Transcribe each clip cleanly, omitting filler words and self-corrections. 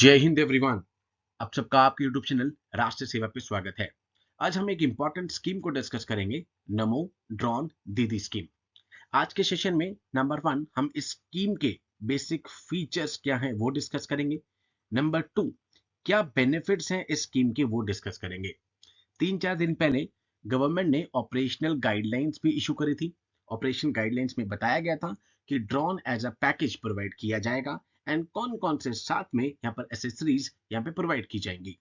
जय हिंद एवरीवन। आप सबका आपके YouTube चैनल राष्ट्र सेवा पे स्वागत है। आज हम एक इंपॉर्टेंट स्कीम को डिस्कस करेंगे, नमो ड्रोन दीदी स्कीम। आज के सेशन में नंबर 1 हम इस स्कीम के बेसिक फीचर्स क्या हैं वो डिस्कस करेंगे। नंबर 2 क्या बेनिफिट्स हैं इस स्कीम के वो डिस्कस करेंगे। 3-4 दिन पहले गवर्नमेंट ने ऑपरेशनल गाइडलाइंस भी इशू करी थी। ऑपरेशन गाइडलाइंस में बताया गया था कि drone as a package provide किया जाएगा एंड कौन कौन से साथ में यहाँ पर एसेसरीज यहाँ पे प्रोवाइड की जाएंगी।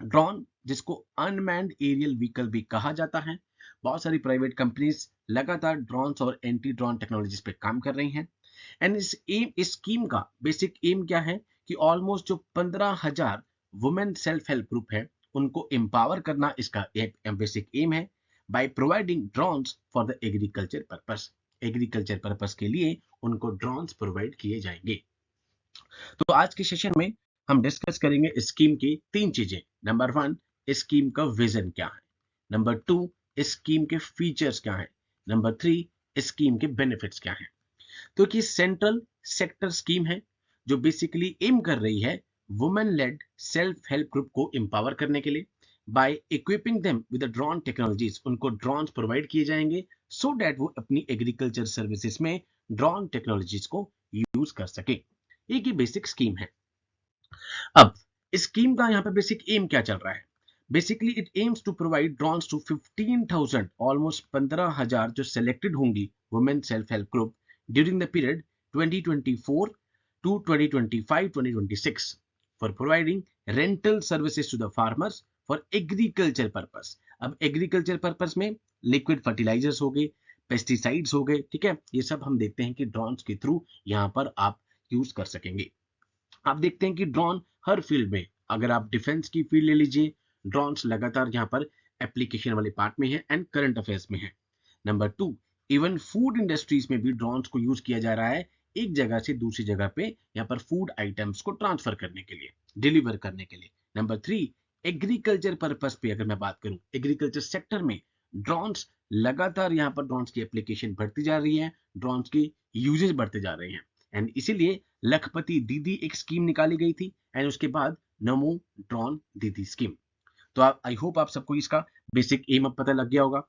ड्रोन जिसको अनमैन्ड एरियल व्हीकल भी कहा जाता है, बहुत सारी प्राइवेट कंपनीज लगातार ड्रोन्स और एंटी ड्रोन टेक्नोलॉजीज पे काम कर रही हैं। एंड इस स्कीम का बेसिक एम क्या है कि ऑलमोस्ट जो 15,000 वुमेन सेल्फ हेल्प ग्रुप है उनको एम्पावर करना इसका बेसिक एम है, by providing drones for the agriculture purpose. Agriculture purpose के लिए उनको ड्रोन्स प्रोवाइड किए जाएंगे। तो आज के सेशन में हम डिस्कस करेंगे स्कीम की 3 चीजें। नंबर 1 स्कीम का विजन क्या है, नंबर 2 स्कीम के फीचर्स क्या है, नंबर 3 स्कीम के बेनिफिट्स क्या है। तो कि सेंट्रल सेक्टर स्कीम है जो बेसिकली एम कर रही है women led self help group को एम्पावर करने के लिए by equipping them with drone technologies. उनको ड्रोन्स प्रोवाइड किए जाएंगे सो दैट वो अपनी एग्रीकल्चर सर्विसेज में ड्रोन टेक्नोलॉजीज को यूज कर सके। एक ही बेसिक स्कीम है। अब स्कीम का यहाँ पे बेसिक एम क्या चल रहा है। Basically it aims to provide drones to 15,000, almost 15,000 जो सेलेक्टेड होंगी women self help group during the period 2024 to 2025-2026 for providing rental services to the farmers for agriculture purpose। अब एग्रीकल्चर पर्पस में liquid fertilisers हो गए, pesticides हो गए, ठीक है, ये सब हम देखते हैं कि ड्रोन्स के थ्रू यहाँ पर आप यूज कर सकेंगे। आप देखते हैं कि ड्रोन हर फील्ड में, अगर आप डिफेंस की फील्ड ले लीजिए, ड्रोन्स लगातार यहाँ पर एप्लीकेशन वाले पार्ट में है एंड करंट अफेयर्स में है। नंबर 2 इवन फूड इंडस्ट्रीज में भी ड्रोन्स को यूज किया जा रहा है, एक जगह से दूसरी जगह पे यहाँ पर फूड आइटम्स को ट्रांसफर करने के लिए, डिलीवर करने के लिए। नंबर 3 एग्रीकल्चर पर्पस पे अगर मैं बात करूं, एग्रीकल्चर सेक्टर में ड्रोन्स लगातार यहाँ पर ड्रोन्स की एप्लीकेशन बढ़ती जा रही है, ड्रोन्स की यूजेज बढ़ते जा रहे हैं एंड इसीलिए लखपति दीदी एक स्कीम निकाली गई थी एंड उसके बाद नमो ड्रोन दीदी स्कीम। तो आप, आई होप आप सबको इसका बेसिक एम अब पता लग गया होगा।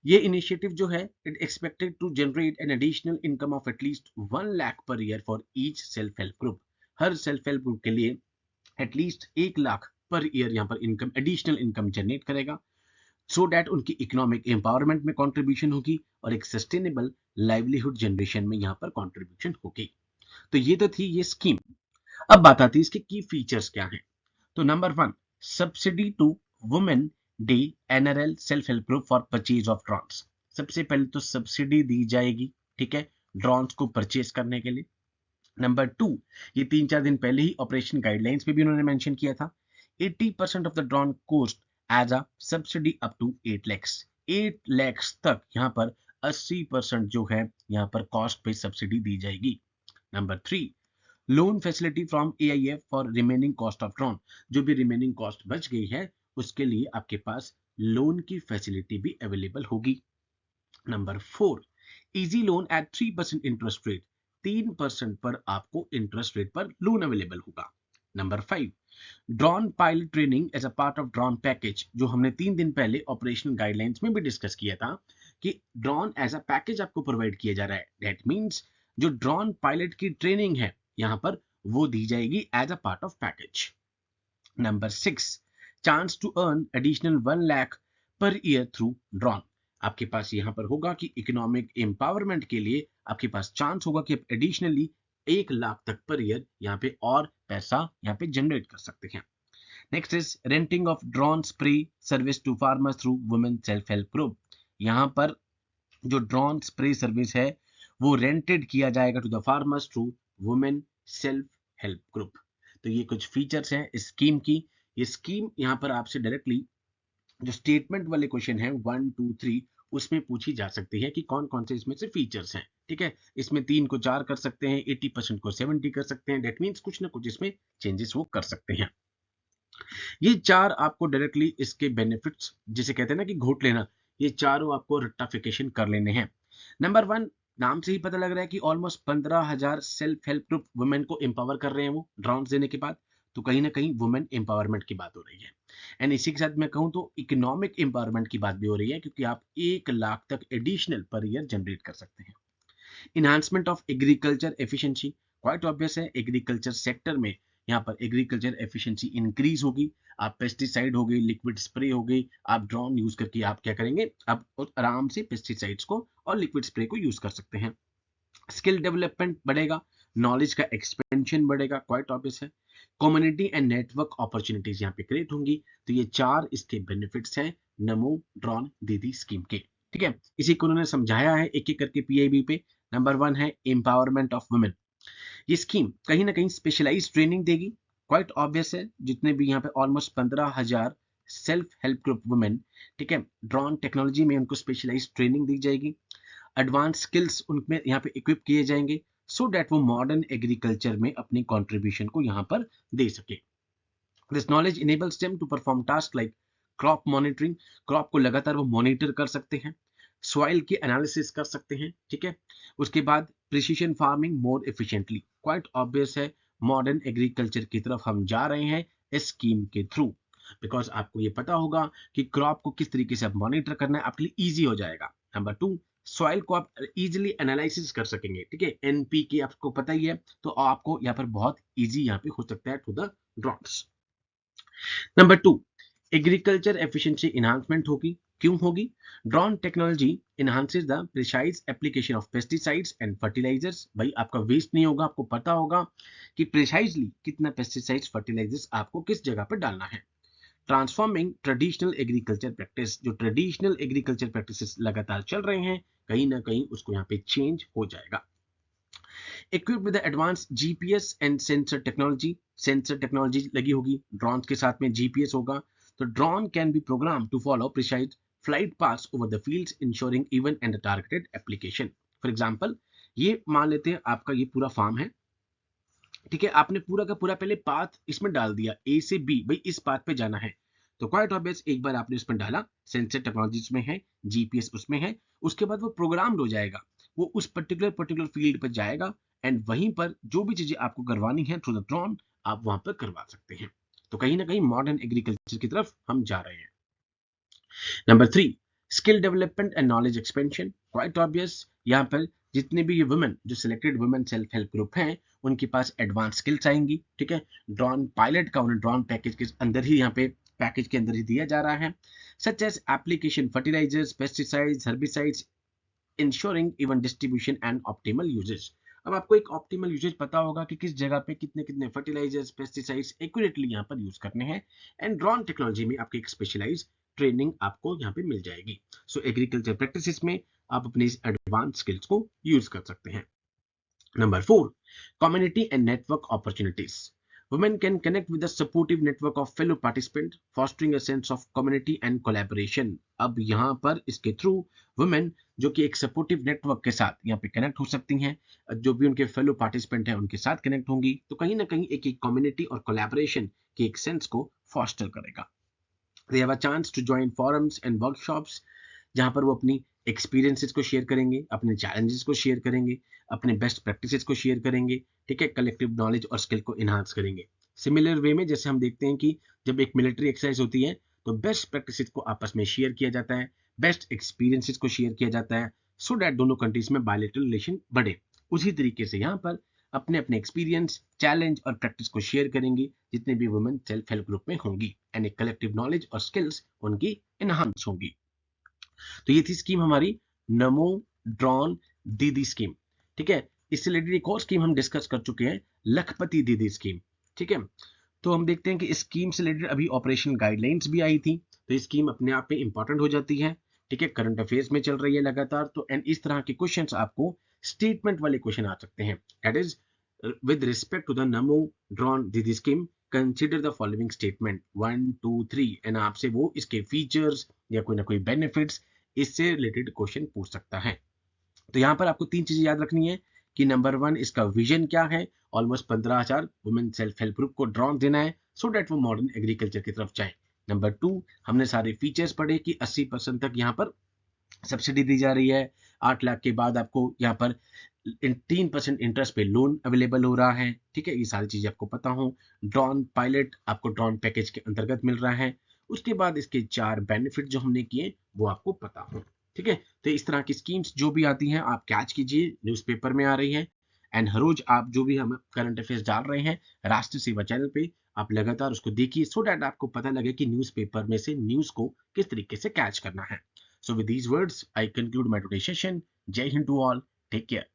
ये इनिशिएटिव जो है it expected to generate an additional income of at least 1 lakh per year for each self help group. हर सेल्फ हेल्प ग्रुप के लिए एटलीस्ट 1 लाख पर ईयर यहाँ पर इनकम, एडिशनल इनकम जनरेट करेगा सो दैट उनकी इकोनॉमिक एम्पावरमेंट में कंट्रीब्यूशन होगी और एक सस्टेनेबल लाइवलीहुड जनरेशन में यहाँ पर कंट्रीब्यूशन होगी। तो ये तो थी ये स्कीम। अब बात आती है इसके की फीचर्स क्या हैं। तो number 1 subsidy to women DAY NRL self help group for purchase of drones. सबसे पहले तो सब्सिडी दी जाएगी, ठीक है, ड्रोन्स को परचेज करने के लिए। नंबर 2 ये 3-4 दिन पहले ही ऑपरेशन गाइडलाइंस में भी उन्होंने मेंशन किया था, 80% of the drone cost as a subsidy up to 8 lakhs। 8 lakhs तक यहाँ पर 80% जो है यहाँ पर कॉस्ट पे सब्सिडी दी जाएगी। Number 3 loan facility from AIF for remaining cost of drone. जो भी रिमेनिंग कॉस्ट बच गई है उसके लिए आपके पास लोन की फैसिलिटी भी अवेलेबल होगी। Number 4 easy loan at 3% interest rate. 3% पर आपको इंटरेस्ट रेट पर लोन अवेलेबल होगा। Number 5 drone pilot training as a part of drone package, जो हमने 3 दिन पहले ऑपरेशनल गाइडलाइंस में भी डिस्कस किया था कि ड्रोन एज अ पैकेज आपको प्रोवाइड किया जा रहा है। दैट मींस जो ड्रोन पायलट की ट्रेनिंग है यहां पर वो दी जाएगी as a part of package. Number 6 chance to earn additional 1 lakh per year through drone. आपके पास यहां पर होगा कि इकोनॉमिक एम्पावरमेंट के लिए आपके पास चांस होगा कि आप एडिशनली 1 लाख तक पर ईयर यहाँ पे और पैसा यहाँ पे जनरेट कर सकते हैं। Next is renting of drone spray service to farmers through women self help group. यहाँ पर जो ड्रोन स्प्रे सर्विस है वो रेंटेड किया जाएगा to the farmers through women self help group. तो ये कुछ फीचर्स हैं इस स्कीम की। ये स्कीम यहाँ पर आपसे डायरेक्टली जो स्टेटमेंट वाले क्वेश्चन है 1, 2, 3 उसमें पूछी जा सकती है कि कौन कौन से इसमें से फीचर्स हैं, ठीक है। इसमें 3 को 4 कर सकते हैं, 80% को 70 कर सकते हैं, डेट मीन्स कुछ ना कुछ इसमें चेंजेस वो कर सकते हैं। ये 4 आपको डायरेक्टली इसके बेनिफिट्स जिसे कहते हैं ना कि घोट लेना, ये चारों आपको रट्टाफिकेशन कर लेने हैं। नंबर 1 नाम से ही पता लग रहा है कि almost 15,000 self help group women को एम्पावर कर रहे हैं वो ड्रोन्स देने के बाद। तो कहीं ना कहीं वुमेन एम्पावरमेंट की बात हो रही है। एंड इसी के साथ मैं कहूँ तो इकोनॉमिक एम्पावरमेंट की बात भी हो रही है, क्योंकि आप 1 लाख तक एडिशनल पर ईयर जनरेट कर सकते हैं। Enhancement of agriculture efficiency, quite obvious है, एग्रीकल्चर सेक्टर में यहाँ पर एग्रीकल्चर एफिशिएंसी इंक्रीज होगी। आप पेस्टिसाइड हो गई, लिक्विड स्प्रे हो गई, आप ड्रोन यूज करके आप क्या करेंगे, आप आराम से पेस्टिसाइड्स को और लिक्विड स्प्रे को यूज कर सकते हैं। स्किल डेवलपमेंट बढ़ेगा, नॉलेज का एक्सपेंशन बढ़ेगा, क्वाइट ऑब्वियस है। कम्युनिटी एंड नेटवर्क अपॉर्चुनिटीज यहाँ पे क्रिएट होंगी। तो ये 4 इसके बेनिफिट्स हैं नमो ड्रोन दीदी स्कीम के। ठीक है, इसी को उन्होंने समझाया है एक एक करके पीआईबी पे। नंबर 1 है एम्पावरमेंट ऑफ वुमेन। ये स्कीम कहीं ना कहीं स्पेशलाइज ट्रेनिंग देगी, क्वाइट ऑब्वियस है। जितने भी यहाँ पे almost 15,000 self help group women, ठीक है, ड्रोन टेक्नोलॉजी में उनको स्पेशलाइज ट्रेनिंग दी जाएगी। एडवांस स्किल्स उनमें यहाँ पे इक्विप किए जाएंगे, सो दैट वो मॉडर्न एग्रीकल्चर में अपनी कंट्रीब्यूशन को यहाँ पर दे सके। This knowledge enables them to perform task like crop monitoring, crop को लगातार वो मॉनिटर कर सकते हैं, सॉइल की एनालिसिस कर सकते हैं, ठीक है। उसके बाद प्रिसीजन फार्मिंग मोर एफिशिएंटली, क्वाइट ऑब्वियस है, मॉडर्न एग्रीकल्चर की तरफ हम जा रहे हैं इस स्कीम के थ्रू। बिकॉज आपको ये पता होगा कि क्रॉप को किस तरीके से आप मॉनिटर करना है, आपके लिए ईजी हो जाएगा। नंबर 2, सॉइल को आप इजीली एनालिसिस कर सकेंगे, ठीक है, एनपीके आपको पता ही है, तो आपको यहाँ पर बहुत इजी यहाँ पे हो सकता है to the drops. Number 2, agriculture efficiency enhancement होगी। क्यों होगी? Drone technology enhances the precise application of pesticides and fertilisers. भाई आपका वेस्ट नहीं होगा, आपको पता होगा कि प्रिसाइजली कितना पेस्टिसाइड्स फर्टिलाइजर्स आपको किस जगह पर डालना है। ट्रांसफॉर्मिंग ट्रेडिशनल एग्रीकल्चर प्रैक्टिस, जो ट्रेडिशनल एग्रीकल्चर प्रैक्टिसेस लगातार चल रहे हैं, कहीं ना कहीं उसको यहाँ पे चेंज हो जाएगा। Equipped with advance GPS and sensor technology, sensor technology लगी होगी ड्रोन के साथ में, जीपीएस होगा, तो drone can be program to follow precise flight paths over the fields ensuring even and targeted application. For example, ये मान लेते हैं आपका ये पूरा फार्म है, ठीक है, आपने पूरा का पूरा पहले पाथ इसमें डाल दिया ए से बी, भाई इस पाथ पे जाना है, तो क्वाइट ऑब्वियस एक बार आपने उसमें डाला, सेंसर टेक्नोलॉजी उसमें है, जीपीएस उसमें है, उसके बाद वो प्रोग्राम्ड हो जाएगा, वो उस पर्टिकुलर फील्ड पर जाएगा, एंड वहीं पर जो भी चीजें आपको करवानी है थ्रू द ड्रोन, आप वहां पर करवा सकते हैं। तो कहीं ना कहीं मॉडर्न एग्रीकल्चर की तरफ हम जा रहे हैं। Number 3, skill development and knowledge expansion, quite obvious, यहाँ पर जितने भी ये वुमेन, जो selected women self help group हैं, उनके पास एडवांस स्किल्स आएंगी, ठीक है। ड्रोन पायलट का उन्हें ड्रोन पैकेज के अंदर ही यहाँ पे पैकेज के अंदर ही दिया जा रहा है, such as application fertilisers, pesticides, herbicides, ensuring even distribution and optimal usages. अब आपको एक ऑप्टिमल यूजेज पता होगा कि किस जगह पे कितने कितने फर्टिलाइजर्स, पेस्टिसाइड्स एक्यूरेटली यहाँ पर यूज करने हैं, एंड ड्रोन टेक्नोलॉजी में आपकी एक स्पेशलाइज ट्रेनिंग आपको यहाँ पे मिल जाएगी। सो एग्रीकल्चर प्रैक्टिसेस में आप अपनी एडवांस स्किल्स को यूज कर सकते हैं। Number 4, community and network opportunities. Women can connect with a supportive network of fellow participants, fostering a sense of community and collaboration. अब यहाँ पर इसके थ्रू वुमेन जो कि एक सपोर्टिव नेटवर्क के साथ यहाँ पे कनेक्ट हो सकती हैं, जो भी उनके फेलो पार्टिसिपेंट हैं उनके साथ कनेक्ट होंगी, तो कहीं ना कहीं एक कम्युनिटी और कोलैबोरेशन के एक सेंस को फॉस्टर करेगा। They have a chance to join forums and workshops, जहां पर वो अपनी एक्सपीरियंसेस को शेयर करेंगे, अपने चैलेंजेस को शेयर करेंगे, अपने बेस्ट प्रैक्टिसेस को शेयर करेंगे, ठीक है, कलेक्टिव नॉलेज और स्किल को इनहांस करेंगे। सिमिलर वे में जैसे हम देखते हैं कि जब एक मिलिट्री एक्सरसाइज होती है तो बेस्ट प्रैक्टिसेस को आपस में शेयर किया जाता है, बेस्ट एक्सपीरियंसेस को शेयर किया जाता है, सो दैट दोनों कंट्रीज में बायलैटरल रिलेशन बढ़े। उसी तरीके से यहाँ पर अपने अपने एक्सपीरियंस, चैलेंज और प्रैक्टिस को शेयर करेंगी जितने भी वुमेन सेल्फ हेल्प ग्रुप में होंगी, एंड एक कलेक्टिव नॉलेज और स्किल्स उनकी इनहांस होंगी। तो ये थी स्कीम हमारी नमो ड्रोन दीदी स्कीम, ठीक है। इससे रिलेटेड एक और स्कीम हम डिस्कस कर चुके हैं, लखपति दीदी स्कीम, ठीक है। तो हम देखते हैं कि इस स्कीम से रिलेटेड अभी ऑपरेशनल गाइडलाइंस भी आई थी, तो ये स्कीम अपने आप में इंपॉर्टेंट हो जाती है, ठीक है, करंट अफेयर्स में चल रही है लगातार, तो एंड इस तरह के क्वेश्चंस आपको स्टेटमेंट वाले क्वेश्चन आ सकते हैं, that is with respect to the Namo drone Didi scheme consider the following statement 1 2 3, and आपसे वो इसके फीचर्स या कोई ना कोई बेनिफिट्स इससे रिलेटेड क्वेश्चन पूछ सकता है। तो यहाँ पर आपको 3 चीजें याद रखनी है कि नंबर 1, इसका विजन क्या है, almost 15,000 women self help group को ड्रोन देना है सो डेट वो मॉडर्न एग्रीकल्चर की तरफ जाए। नंबर 2, हमने सारे फीचर्स पढ़े कि 80% तक यहाँ पर सब्सिडी दी जा रही है, 8 लाख के बाद आपको यहाँ पर इन 3% इंटरेस्ट पे लोन अवेलेबल हो रहा है। ठीक है, ये सारी चीजें आपको पता हो। ड्रॉन पायलट आपको ड्रॉन पैकेज के अंतर्गत मिल रहा है। उसके बाद इसके 4 बेनिफिट जो हमने किए वो आपको पता हो। ठीक है, तो इस तरह की स्कीम्स जो भी आती हैं आप कैच कीजिए, न्यूज़पेपर में आ रही है। एंड हर रोज आप जो भी हम करंट अफेयर्स डाल रहे हैं राष्ट्रीय सेवा चैनल पे, आप लगातार उसको देखिए सो दैट आपको पता लगे कि न्यूज़पेपर में से न्यूज़ को किस तरीके से कैच करना है। So with these words I conclude my today session. Jai Hind to all, take care.